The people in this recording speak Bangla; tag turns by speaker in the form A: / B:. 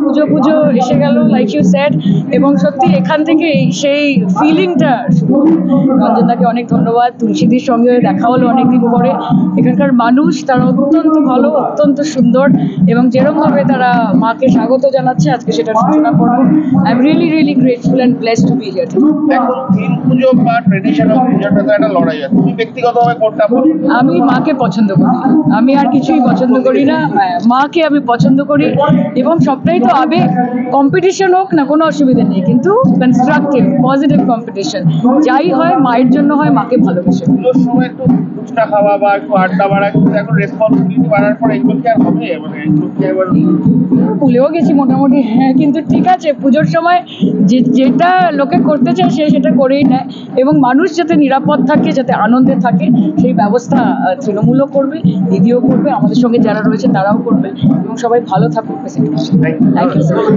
A: পুজো পুজো এসে গেল লাইক ইউ সেড, এবং সত্যি এখান থেকে সেই ফিলিংটা রঞ্জনদাকে অনেক ধন্যবাদ। তুলসীদির সঙ্গে দেখা হলো অনেকদিন পরে। এখানকার মানুষ তারা অত্যন্ত ভালো, অত্যন্ত সুন্দর, এবং যেরকমভাবে তারা মাকে স্বাগত জানাচ্ছে আজকে সেটার সূচনা করবো। I am really really grateful and blessed two B here.
B: এখন থিম পুজো বা ট্রেডিশনাল পুজোটা তো একটা লড়াই আছে, তুমি ব্যক্তিগতভাবে কোনটা পছন্দ?
A: আমি মাকে পছন্দ করি, আমি আর কিছুই পছন্দ করি না। মাকে আমি পছন্দ করি, এবং সবটাই তো আবেগ। কম্পিটিশন হোক না, কোনো অসুবিধা নেই, কিন্তু কনস্ট্রাকটিভ পজিটিভ কম্পিটিশন যাই হয় মায়ের জন্য হয়, মাকে ভালোবেসে।
B: পুজোর সময় একটু ফুচকা খাওয়া বা একটু আড্ডা বাড়া, কিন্তু এখন রেসপন্সিবিলিটি বাড়ার পর এগুলো কি আর হবে? মানে এগুলো কি এবার
A: ভুলেও গেছি মোটামুটি, হ্যাঁ, কিন্তু ঠিক আছে, পুজোর সময় যেটা লোকে করতে চায় সেটা করেই নেয়, এবং মানুষ যাতে নিরাপদ থাকে, যাতে আনন্দে থাকে, সেই ব্যবস্থা তৃণমূলও করবে, দিদিও করবে, আমাদের সঙ্গে যারা রয়েছে তারাও করবে, এবং সবাই ভালো থাকুক। Thank you.